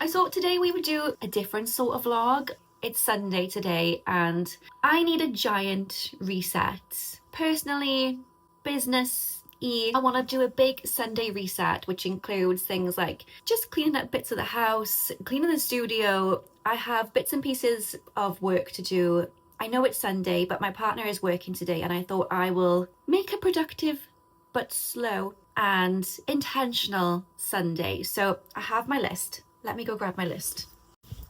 I thought today we would do a different sort of vlog. It's Sunday today and I need a giant reset. Personally, business-y, I want to do a big Sunday reset, which includes things like just cleaning up bits of the house, cleaning the studio. I have bits and pieces of work to do. I know it's Sunday, but my partner is working today and I thought I will make a productive but slow and intentional Sunday. So I have my list. Let me go grab my list.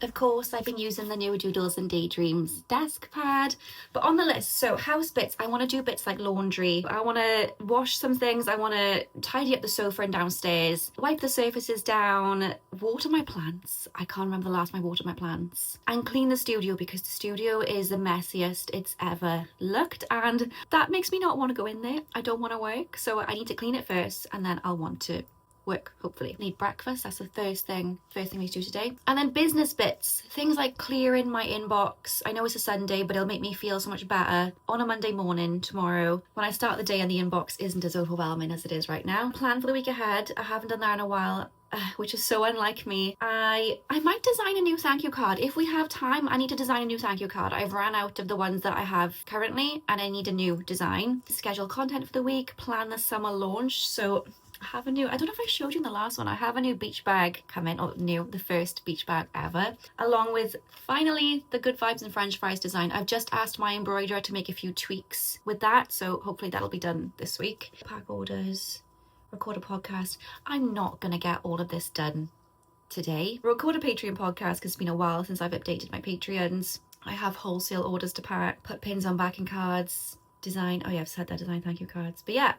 Of course, I've been using the new Doodles and Daydreams desk pad, but on the list, so house bits, I want to do bits like laundry. I want to wash some things. I want to tidy up the sofa and downstairs, wipe the surfaces down, water my plants. I can't remember the last time I watered my plants. And clean the studio because the studio is the messiest it's ever looked, and that makes me not want to go in there. I don't want to work, so I need to clean it first and then I'll want to work, hopefully. Need breakfast, that's the first thing we need to do today. And then business bits, things like clearing my inbox. I know it's a Sunday, but it'll make me feel so much better on a Monday morning tomorrow when I start the day and the inbox isn't as overwhelming as it is right now. Plan for the week ahead. I haven't done that in a while, which is so unlike me. I might design a new thank you card. If we have time, I need to design a new thank you card. I've ran out of the ones that I have currently and I need a new design. Schedule content for the week, plan the summer launch. So I have a new, I don't know if I showed you in the last one, I have a new beach bag coming, or the first beach bag ever, along with finally the Good Vibes and French Fries design. I've just asked my embroiderer to make a few tweaks with that, so hopefully that'll be done this week. Pack orders, record a podcast. I'm not gonna get all of this done today. Record a Patreon podcast because it's been a while since I've updated my Patreons. I have wholesale orders to pack, put pins on backing cards, design, oh yeah, I've said that, design thank you cards. But yeah,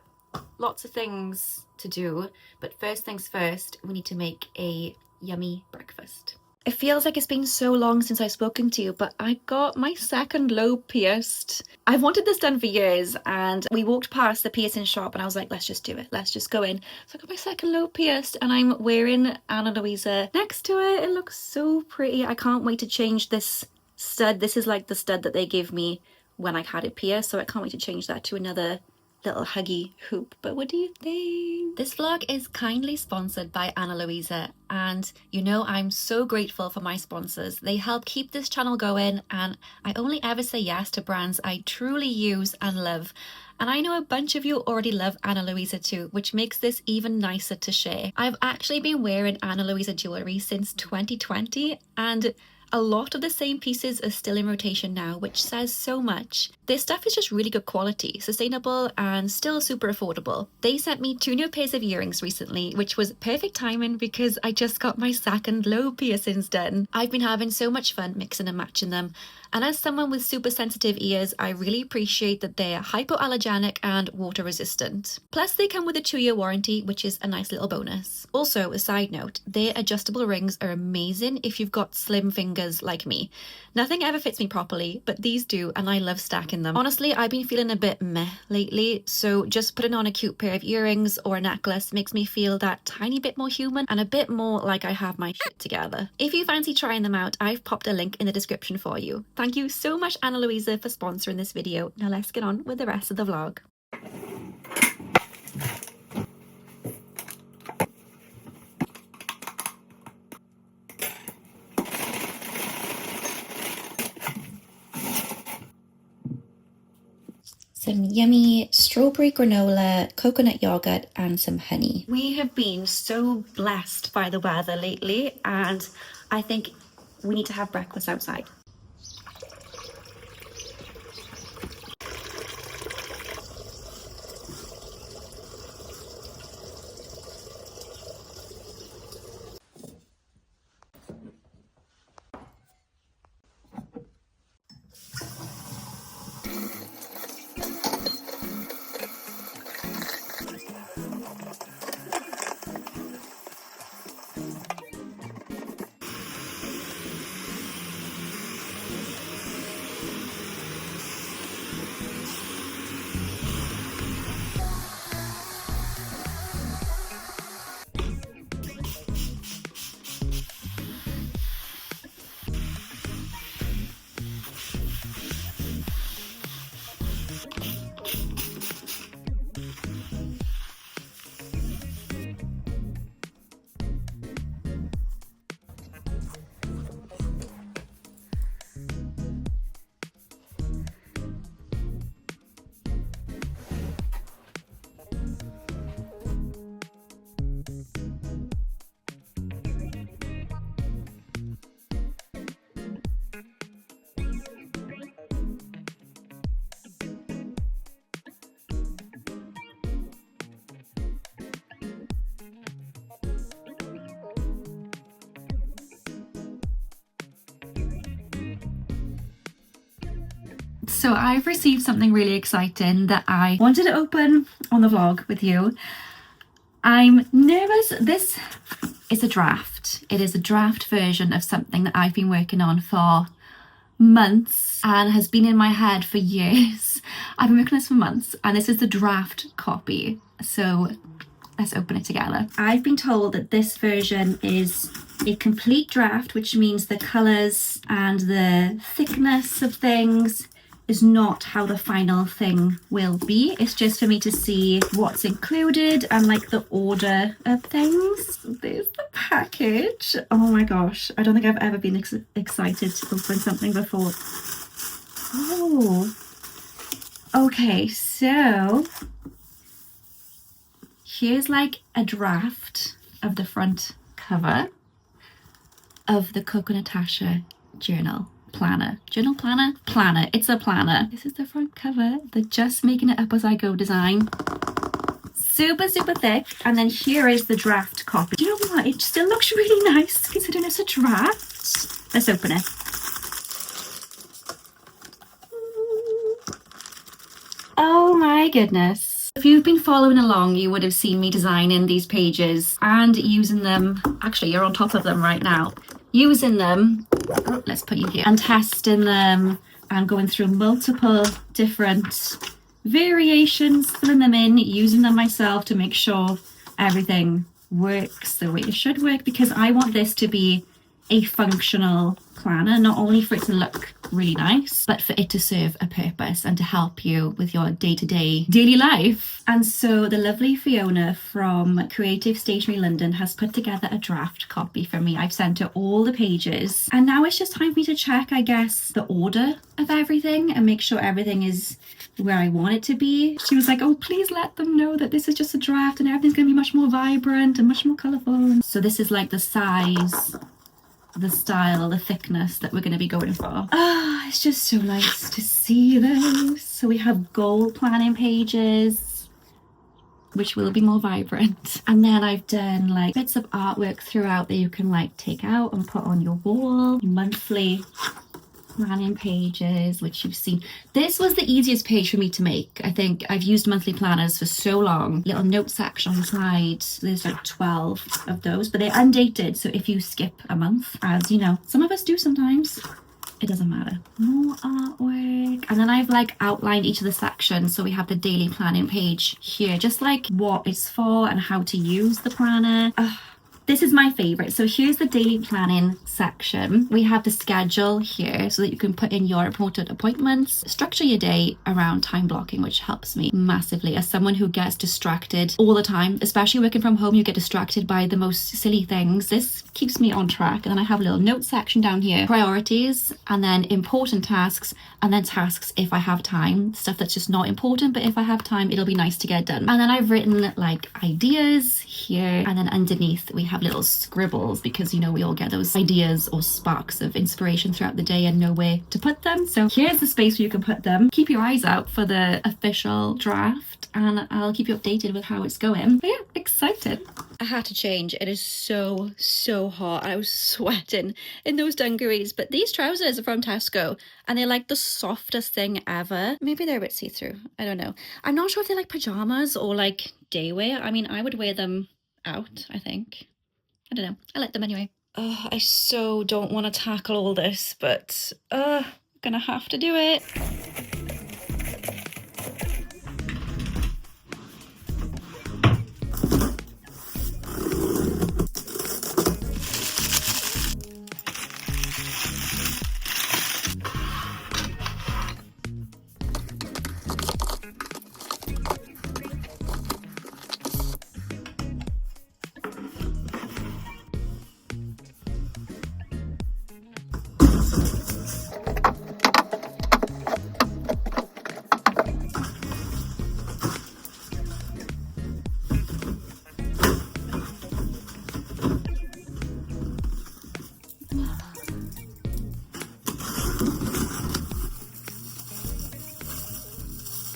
lots of things to do, but first things first, we need to make a yummy breakfast. It feels like it's been so long since I've spoken to you, but I got my second lobe pierced. I've wanted this done for years, and we walked past the piercing shop and I was like, let's just do it, let's just go in. So I got my second lobe pierced and I'm wearing Anna Louisa next to it. It looks so pretty. I can't wait to change this stud. This is like the stud that they gave me when I had it pierced, so I can't wait to change that to another little huggy hoop. But what do you think? This vlog is kindly sponsored by Anna Louisa, and you know I'm so grateful for my sponsors. They help keep this channel going, and I only ever say yes to brands I truly use and love. And I know a bunch of you already love Anna Louisa too, which makes this even nicer to share. I've actually been wearing Anna Louisa jewellery since 2020, and a lot of the same pieces are still in rotation now, which says so much. This stuff is just really good quality, sustainable, and still super affordable. They sent me 2 new pairs of earrings recently, which was perfect timing because I just got my second lobe piercings done. I've been having so much fun mixing and matching them. And as someone with super sensitive ears, I really appreciate that they're hypoallergenic and water resistant. Plus they come with a 2-year warranty, which is a nice little bonus. Also, a side note, their adjustable rings are amazing if you've got slim fingers like me. Nothing ever fits me properly, but these do, and I love stacking them. Honestly, I've been feeling a bit meh lately, so just putting on a cute pair of earrings or a necklace makes me feel that tiny bit more human and a bit more like I have my shit together. If you fancy trying them out, I've popped a link in the description for you. Thank you so much, Anna Louisa, for sponsoring this video. Now let's get on with the rest of the vlog. Some yummy strawberry granola, coconut yogurt, and some honey. We have been so blessed by the weather lately, and I think we need to have breakfast outside. So I've received something really exciting that I wanted to open on the vlog with you. I'm nervous. This is a draft. It is a draft version of something that I've been working on for months and has been in my head for years. I've been working on this for months, and this is the draft copy. So let's open it together. I've been told that this version is a complete draft, which means the colours and the thickness of things is not how the final thing will be. It's just for me to see what's included and like the order of things. There's the package. Oh my gosh, I don't think I've ever been excited to open something before. Oh, okay, so here's like a draft of the front cover of the Coconutacha journal planner. Planner. It's a planner. This is the front cover, the just making it up as I go design. Super thick. And then here is the draft copy. Do you know what? It still looks really nice considering it's a draft. Let's open it. Oh my goodness. If you've been following along, you would have seen me designing these pages and using them. Actually, you're on top of them right now. Using them, let's put you here, and testing them and going through multiple different variations, filling them in, using them myself to make sure everything works the way it should work, because I want this to be a functional planner, not only for it to look really nice, but for it to serve a purpose and to help you with your day-to-day daily life. And so the lovely Fiona from Creative Stationery London has put together a draft copy for me. I've sent her all the pages, and now it's just time for me to check, I guess, the order of everything and make sure everything is where I want it to be. She was like, oh, please let them know that this is just a draft and everything's going to be much more vibrant and much more colourful. So this is like the size, the style, the thickness that we're going to be going for. It's just so nice to see those. So we have goal planning pages, which will be more vibrant. And then I've done like bits of artwork throughout that you can like take out and put on your wall. Monthly planning pages, which you've seen. This was the easiest page for me to make. I think I've used monthly planners for so long. Little note section on the side. There's like 12 of those, but they're undated. So if you skip a month, as you know, some of us do sometimes, it doesn't matter. More artwork. And then I've like outlined each of the sections. So we have the daily planning page here, just like what it's for and how to use the planner. This is my favorite. So here's the daily planning section. We have the schedule here so that you can put in your important appointments, structure your day around time blocking, which helps me massively as someone who gets distracted all the time, especially working from home. You get distracted by the most silly things. This keeps me on track. And then I have a little note section down here, priorities, and then important tasks, and then tasks if I have time, stuff that's just not important, but if I have time, it'll be nice to get done. And then I've written like ideas here, and then underneath we have little scribbles, because you know we all get those ideas or sparks of inspiration throughout the day and know where to put them. So here's the space where you can put them. Keep your eyes out for the official draft, and I'll keep you updated with how it's going. But yeah, excited. I had to change. It is so hot. I was sweating in those dungarees, but these trousers are from Tesco and they're like the softest thing ever. Maybe they're a bit see-through. I don't know. I'm not sure if they're like pajamas or like day wear. I mean, I would wear them out, I think. I don't know. I like them anyway. Oh, I so don't want to tackle all this, but gonna have to do it.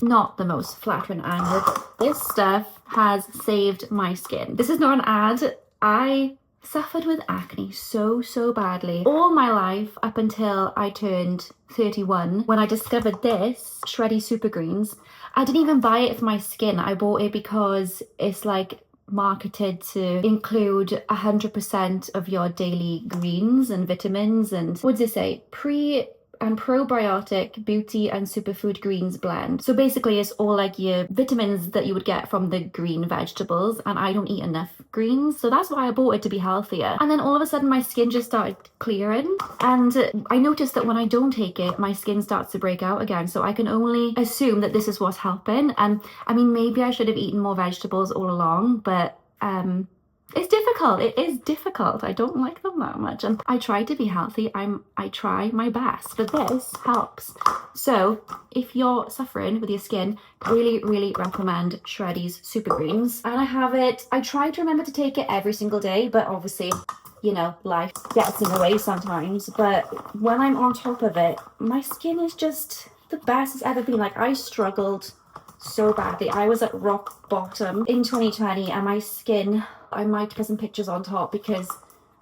Not the most flattering angle. This stuff has saved my skin. This is not an ad. I suffered with acne so badly all my life up until I turned 31 when I discovered this Shreddy Super Greens. I didn't even buy it for my skin. I bought it because it's like marketed to include 100% of your daily greens and vitamins and what does it say? Pre and probiotic beauty and superfood greens blend. So basically it's all like your vitamins that you would get from the green vegetables, and I don't eat enough greens, so that's why I bought it, to be healthier. And then all of a sudden my skin just started clearing, and I noticed that when I don't take it, my skin starts to break out again. So I can only assume that this is what's helping. And I mean, maybe I should have eaten more vegetables all along, but it's difficult. It is difficult. I don't like them that much, and I try to be healthy. I try my best, but this helps. So if you're suffering with your skin, really recommend Shreddy's Super Greens. And I have it. I try to remember to take it every single day, but obviously, you know, life gets in the way sometimes. But when I'm on top of it, my skin is just the best it's ever been. Like, I struggled so badly. I was at rock bottom in 2020, and my skin, I might put some pictures on top because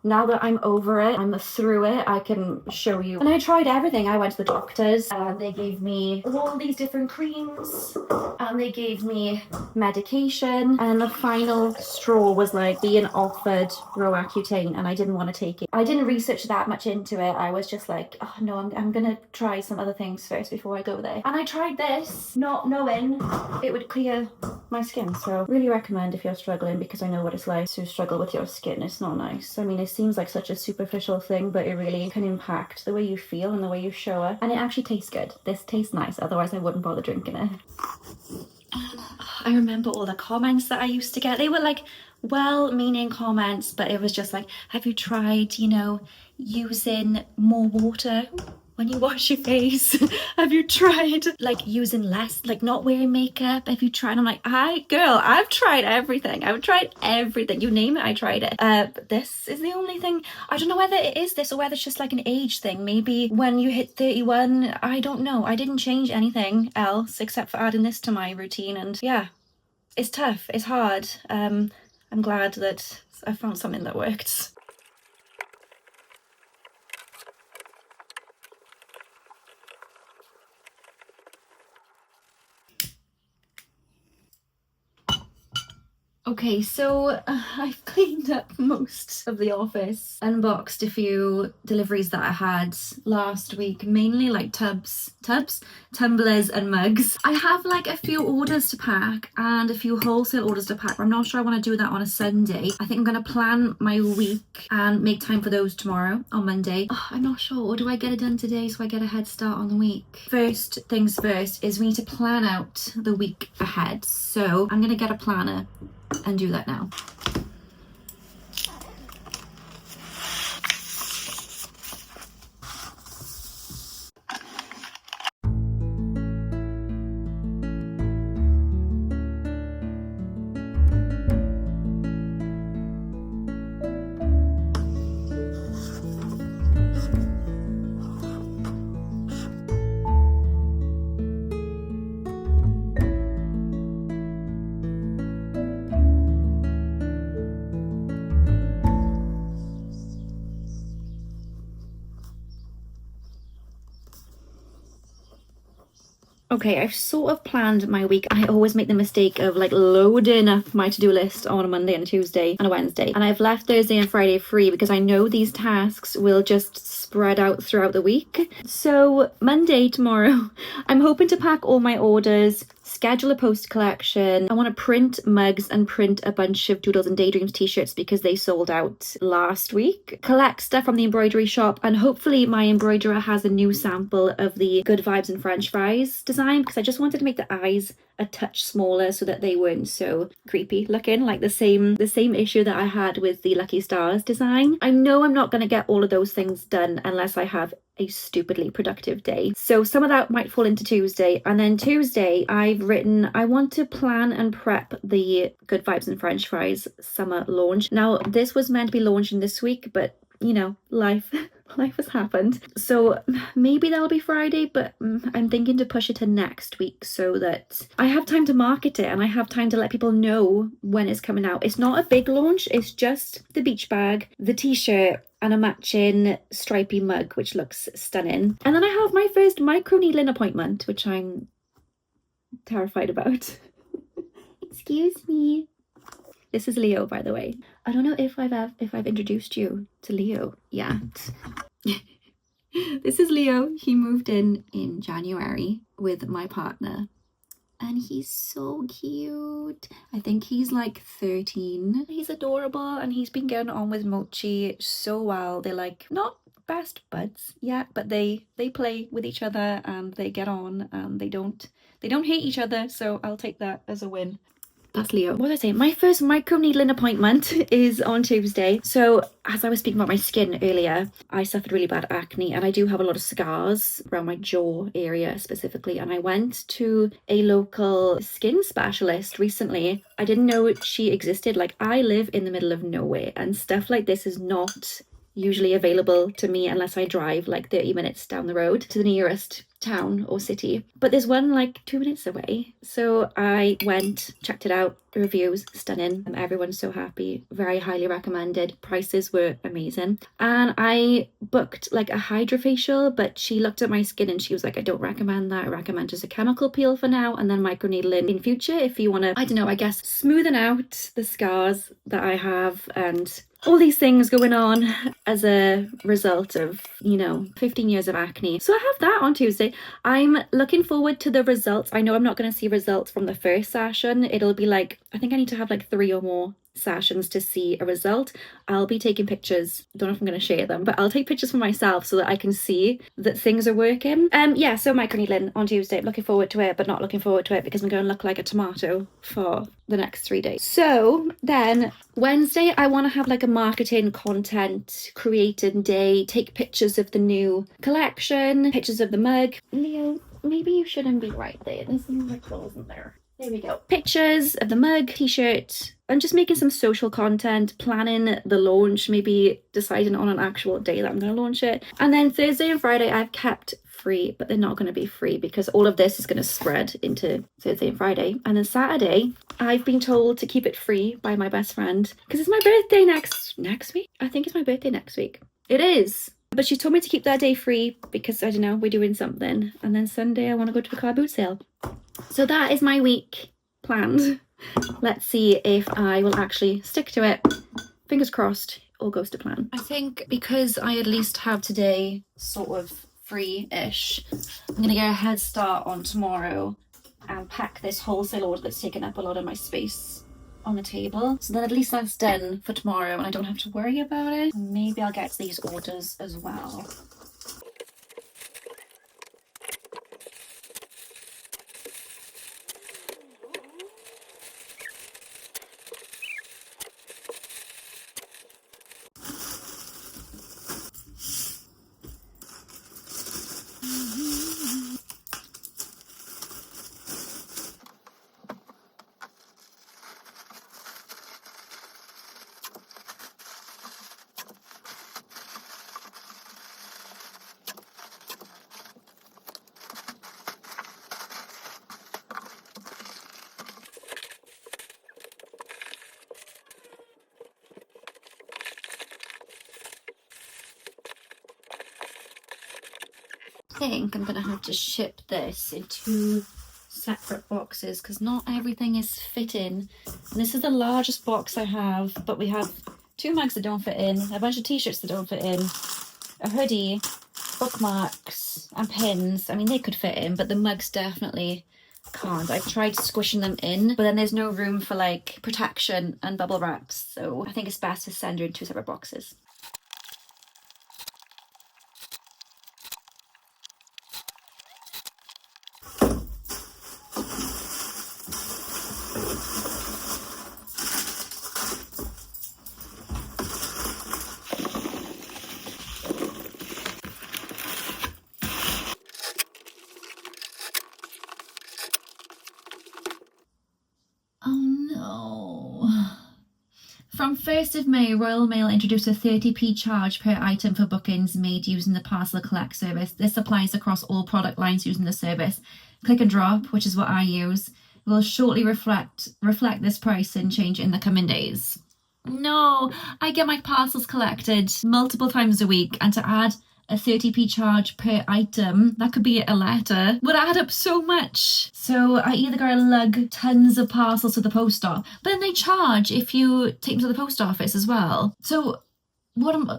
now that I'm over it, I'm through it, I can show you. And I tried everything. I went to the doctors and they gave me all these different creams and they gave me medication, and the final straw was like being offered Roaccutane, and I didn't want to take it. I didn't research that much into it. I was just like, oh no, I'm gonna try some other things first before I go there. And I tried this not knowing it would clear my skin. So really recommend if you're struggling, because I know what it's like to struggle with your skin. It's not nice. I mean, it seems like such a superficial thing, but it really can impact the way you feel and the way you show up. And it actually tastes good. This tastes nice, otherwise I wouldn't bother drinking it. I remember all the comments that I used to get. They were like well-meaning comments, but it was just like, have you tried, you know, using more water when you wash your face? Have you tried like using less, like not wearing makeup? Have you tried? I'm like, I've tried everything. I've tried everything. You name it, I tried it. But this is the only thing. I don't know whether it is this or whether it's just like an age thing. Maybe when you hit 31, I don't know. I didn't change anything else except for adding this to my routine. And yeah, it's tough. It's hard. I'm glad that I found something that worked. Okay, so I've cleaned up most of the office, unboxed a few deliveries that I had last week, mainly like tubs, tumblers and mugs. I have like a few orders to pack and a few wholesale orders to pack. I'm not sure I want to do that on a Sunday. I think I'm going to plan my week and make time for those tomorrow on Monday. Oh, I'm not sure. Or do I get it done today so I get a head start on the week? First things first is we need to plan out the week ahead. So I'm going to get a planner and do that now. Okay, I've sort of planned my week. I always make the mistake of like loading up my to-do list on a Monday and a Tuesday and a Wednesday. And I've left Thursday and Friday free because I know these tasks will just spread out throughout the week. So Monday, tomorrow, I'm hoping to pack all my orders, schedule a post collection. I want to print mugs and print a bunch of Doodles and Daydreams t-shirts because they sold out last week. Collect stuff from the embroidery shop, and hopefully my embroiderer has a new sample of the Good Vibes and French fries design, because I just wanted to make the eyes a touch smaller so that they weren't so creepy looking, like the same issue that I had with the Lucky Stars design. I know I'm not going to get all of those things done unless I have a stupidly productive day. So some of that might fall into Tuesday. And then Tuesday, I've written, I want to plan and prep the Good Vibes and French Fries summer launch. Now, this was meant to be launching this week, but you know, life life has happened. So maybe that'll be Friday, but I'm thinking to push it to next week so that I have time to market it and I have time to let people know when it's coming out. It's not a big launch, it's just the beach bag, the t-shirt, and a matching stripy mug, which looks stunning. And then I have my first micro needling appointment, which I'm terrified about. Excuse me. This is Leo, by the way. I don't know if I've introduced you to Leo yet. This is Leo. He moved in January with my partner. And he's so cute. I think he's like 13. He's adorable and he's been getting on with Mochi so well. They're like not best buds yet, but they play with each other and they get on and they don't hate each other, so I'll take that as a win. That's Leo. What was I saying? My first micro needling appointment is on Tuesday. So as I was speaking about my skin earlier, I suffered really bad acne and I do have a lot of scars around my jaw area specifically. And I went to a local skin specialist recently. I didn't know she existed. Like, I live in the middle of nowhere and stuff like this is not usually available to me unless I drive like 30 minutes down the road to the nearest town or city, but there's one like 2 minutes away. So I went, checked it out, reviews stunning, everyone's so happy, very highly recommended, prices were amazing, and I booked like a hydrofacial, but she looked at my skin and she was like, I don't recommend that, I recommend just a chemical peel for now and then microneedling in future if you want to, I don't know, I guess smoothing out the scars that I have and all these things going on as a result of, 15 years of acne. So I have that on Tuesday. I'm looking forward to the results. I know I'm not going to see results from the first session. It'll be like, I think I need to have like 3 or more sessions to see a result. I'll be taking pictures. Don't know if I'm going to share them, but I'll take pictures for myself so that I can see that things are working. Yeah, so microneedling on Tuesday. Looking forward to it, but not looking forward to it because I'm going to look like a tomato for the next 3 days. So then Wednesday, I want to have like a marketing content creating day, take pictures of the new collection, pictures of the mug. Leo, maybe you shouldn't be right there. There's some ripples, isn't there? There we go. Pictures of the mug, t-shirt, and just making some social content, planning the launch, maybe deciding on an actual day that I'm going to launch it. And then Thursday and Friday I've kept free, but they're not going to be free because all of this is going to spread into Thursday and Friday. And then Saturday, I've been told to keep it free by my best friend because it's my birthday next week. I think it's my birthday next week. It is. But she told me to keep that day free because, I don't know, we're doing something. And then Sunday I want to go to a car boot sale. So that is my week planned. Let's see if I will actually stick to it. Fingers crossed, all goes to plan. I think because I at least have today sort of free-ish, I'm going to get a head start on tomorrow and pack this wholesale order that's taken up a lot of my space on the table. So then at least that's done for tomorrow and I don't have to worry about it. Maybe I'll get these orders as well. I think I'm gonna have to ship this in 2 separate boxes because not everything is fitting. And this is the largest box I have, but we have 2 mugs that don't fit in, a bunch of t-shirts that don't fit in, a hoodie, bookmarks and pins. I mean, they could fit in, but the mugs definitely can't. I've tried squishing them in, but then there's no room for like protection and bubble wraps, so I think it's best to send her in 2 separate boxes. From 1st of May, Royal Mail introduced a 30p charge per item for bookings made using the Parcel Collect service. This applies across all product lines using the service. Click and Drop, which is what I use, will shortly reflect this pricing change in the coming days. No, I get my parcels collected multiple times a week, and to add a 30p charge per item, that could be a letter, would add up so much. So I either gotta lug tons of parcels to the post office, but then they charge if you take them to the post office as well. So why am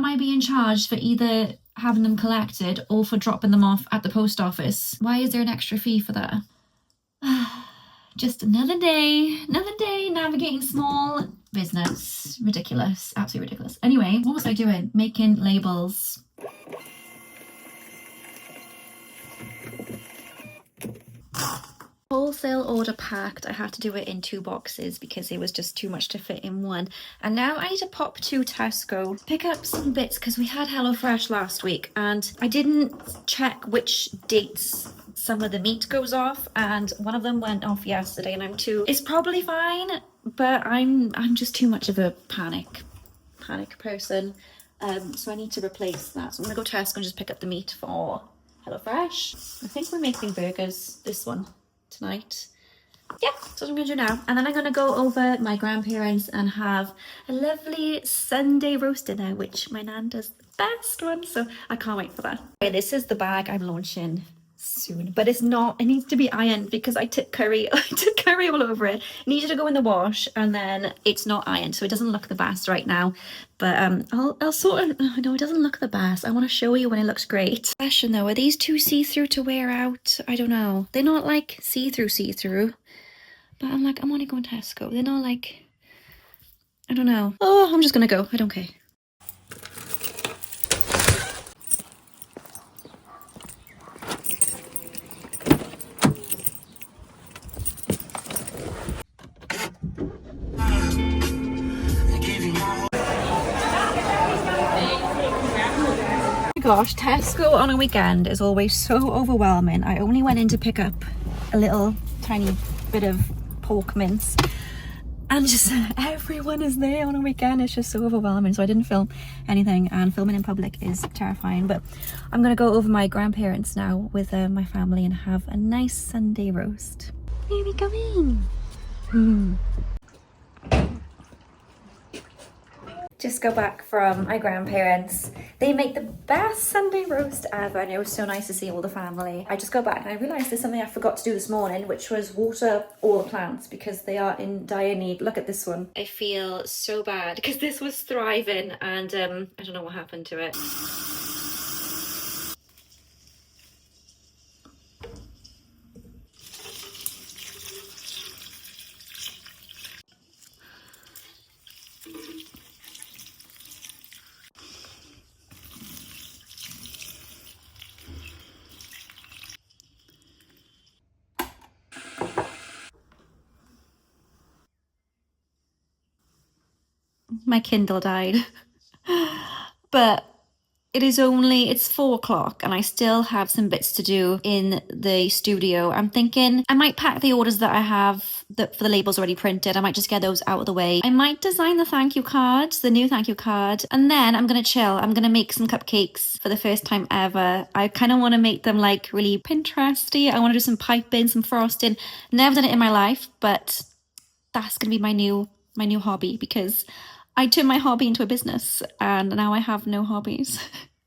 I being charged for either having them collected or for dropping them off at the post office? Why is there an extra fee for that? Just another day navigating small business. Ridiculous, absolutely ridiculous. Anyway, what was I doing? Making labels. Wholesale order packed. I had to do it in 2 boxes because it was just too much to fit in one. And now I need to pop to Tesco, pick up some bits because we had HelloFresh last week and I didn't check which dates some of the meat goes off, and one of them went off yesterday, and it's probably fine, but I'm just too much of a panic person, so I need to replace that. So I'm gonna go to Tesco and just pick up the meat for HelloFresh. I think we're making burgers, this one, tonight. Yeah, that's what I'm gonna do now. And then I'm gonna go over my grandparents and have a lovely Sunday roast dinner, which my nan does the best one, so I can't wait for that. Okay, this is the bag I'm launching soon, but it's not, it needs to be ironed because I took curry all over it. It needed to go in the wash, and then it's not ironed, so it doesn't look the best right now, but I'll sort of, no, it doesn't look the best. I want to show you when it looks great. Fashion though, are these too see-through to wear out? I don't know, they're not like see-through, but I'm like, I'm only going to Tesco, they're not like, I don't know. Oh, I'm just gonna go, I don't care. Gosh, Tesco on a weekend is always so overwhelming. I only went in to pick up a little tiny bit of pork mince, and just everyone is there on a weekend. It's just so overwhelming, so I didn't film anything, and filming in public is terrifying. But I'm gonna go over my grandparents now with my family and have a nice Sunday roast. Here we go in. Just got back from my grandparents. They make the best Sunday roast ever, and it was so nice to see all the family. I just got back and I realised there's something I forgot to do this morning, which was water all the plants because they are in dire need. Look at this one. I feel so bad because this was thriving, and I don't know what happened to it. My Kindle died. But it's 4 o'clock and I still have some bits to do in the studio. I'm thinking I might pack the orders that I have for the labels already printed. I might just get those out of the way. I might design the thank you cards, the new thank you card, and then I'm gonna chill. I'm gonna make some cupcakes for the first time ever. I kind of want to make them like really Pinteresty. I want to do some piping, some frosting. Never done it in my life, but that's gonna be my new hobby, because I turned my hobby into a business and now I have no hobbies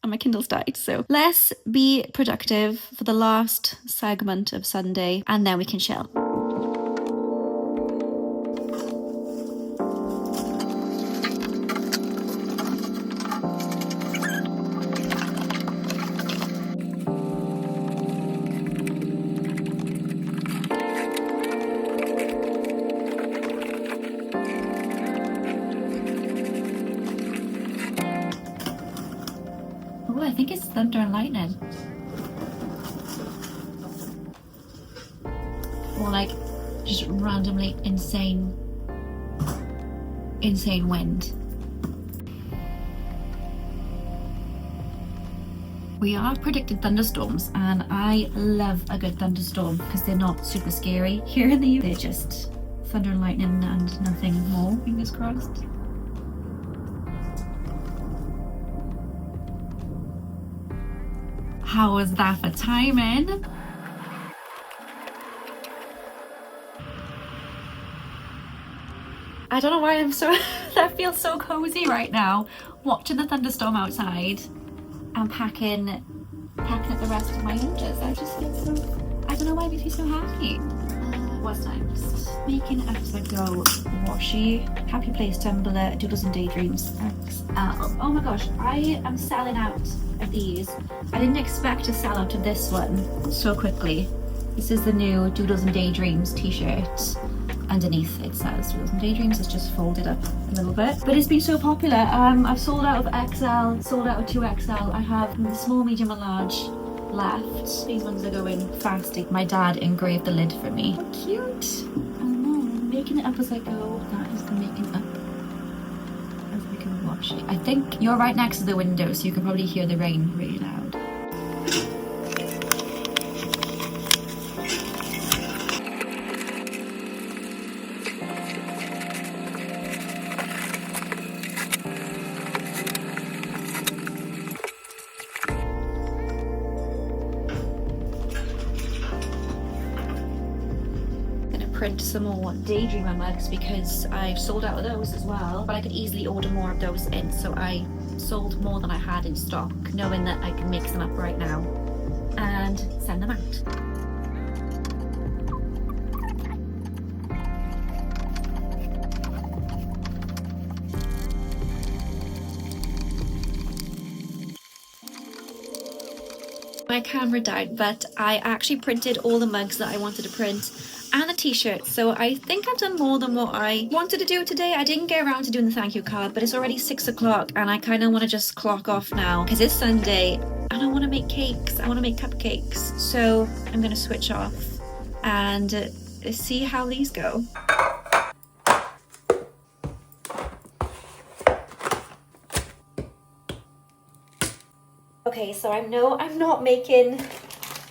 and my Kindle's died. So let's be productive for the last segment of Sunday and then we can chill. Oh, I think it's thunder and lightning. Or like just randomly insane wind. We are predicted thunderstorms and I love a good thunderstorm because they're not super scary. Here in the UK, they're just thunder and lightning and nothing more, fingers crossed. How was that for timing? I don't know why that feels so cozy right now, watching the thunderstorm outside and packing up the rest of my orders. I just feel so, I don't know why it makes me so happy. What's next? Making as I go washi, happy place tumbler, doodles and daydreams. Oh my gosh, I am selling out of these. I didn't expect to sell out of this one so quickly. This is the new Doodles and Daydreams t-shirt. Underneath it says Doodles and Daydreams. It's just folded up a little bit, but it's been so popular. I've sold out of XL, sold out of 2XL. I have the small, medium and large left. These ones are going fast. My dad engraved the lid for me. How cute. I don't know, I'm making it up as I go. That is the making up as we can wash it. I think you're right next to the window, so you can probably hear the rain really loud. Print some more Daydreamer mugs because I've sold out of those as well, but I could easily order more of those in, so I sold more than I had in stock, knowing that I can mix them up right now and send them out. My camera died, but I actually printed all the mugs that I wanted to print and the t-shirt, so I think I've done more than what I wanted to do today. I didn't get around to doing the thank you card, but it's already 6 o'clock and I kind of want to just clock off now because it's Sunday and I want to make cakes. I want to make cupcakes, so I'm going to switch off and see how these go. Okay, so I know I'm not making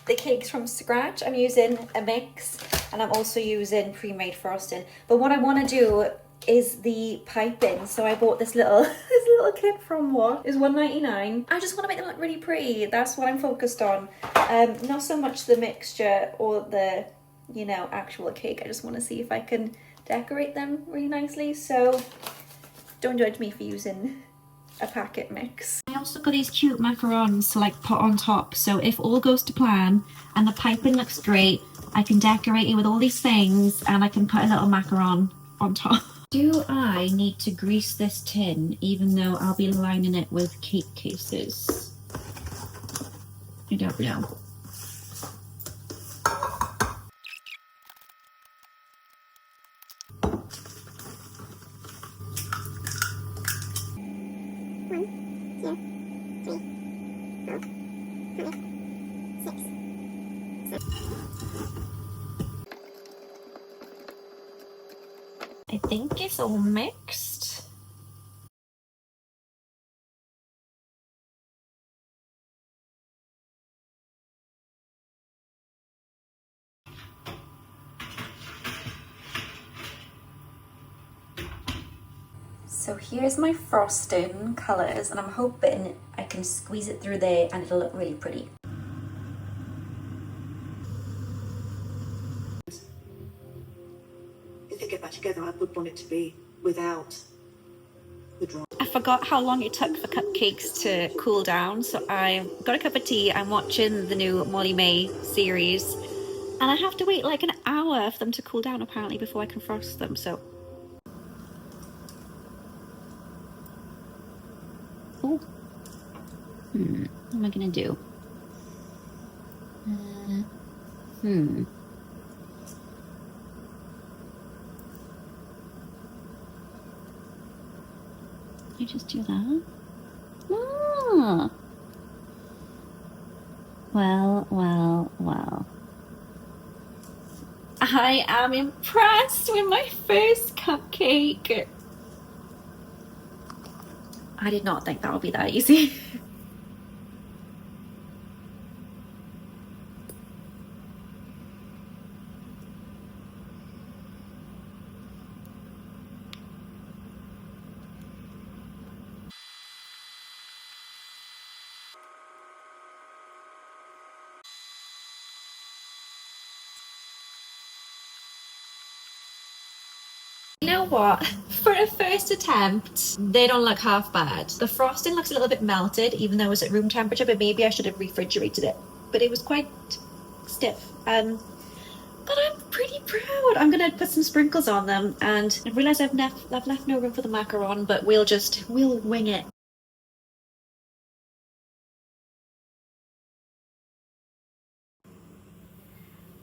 the cakes from scratch. I'm using a mix and I'm also using pre-made frosting. But what I want to do is the piping. So I bought this little kit from what is $1.99. I just want to make them look really pretty. That's what I'm focused on. Not so much the mixture or the, you know, actual cake. I just want to see if I can decorate them really nicely. So don't judge me for using a packet mix. I also got these cute macarons to like put on top, so if all goes to plan and the piping looks great, I can decorate it with all these things and I can put a little macaron on top. Do I need to grease this tin even though I'll be lining it with cake cases? I don't know. I think it's all mixed. So here's my frosting colours and I'm hoping I can squeeze it through there and it'll look really pretty. If I get back together, I would want it to be without the dry. I forgot how long it took for cupcakes to cool down, so I got a cup of tea. I'm watching the new Molly May series and I have to wait like an hour for them to cool down apparently before I can frost them, so. Oh, what am I gonna do? I just do that? Ah. Well. I am impressed with my first cupcake. I did not think that would be that easy. You know what? For a first attempt, they don't look half bad. The frosting looks a little bit melted, even though it was at room temperature, but maybe I should have refrigerated it. But it was quite stiff. But I'm pretty proud. I'm gonna put some sprinkles on them, and I realise I've left no room for the macaron, but we'll wing it.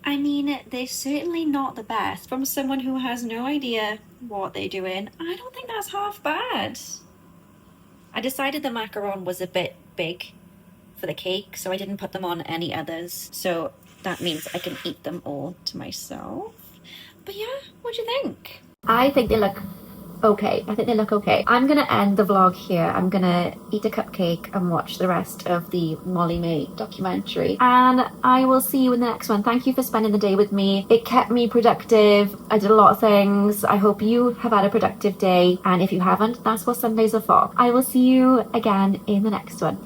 I mean, they're certainly not the best. From someone who has no idea what they're doing, I don't think that's half bad. I decided the macaron was a bit big for the cake, so I didn't put them on any others. So that means I can eat them all to myself. But yeah, what do you think? I think they look okay. I'm gonna end the vlog here. I'm gonna eat a cupcake and watch the rest of the Molly May documentary, and I will see you in the next one. Thank you for spending the day with me. It kept me productive. I did a lot of things. I hope you have had a productive day, and if you haven't, that's what Sundays are for. I will see you again in the next one.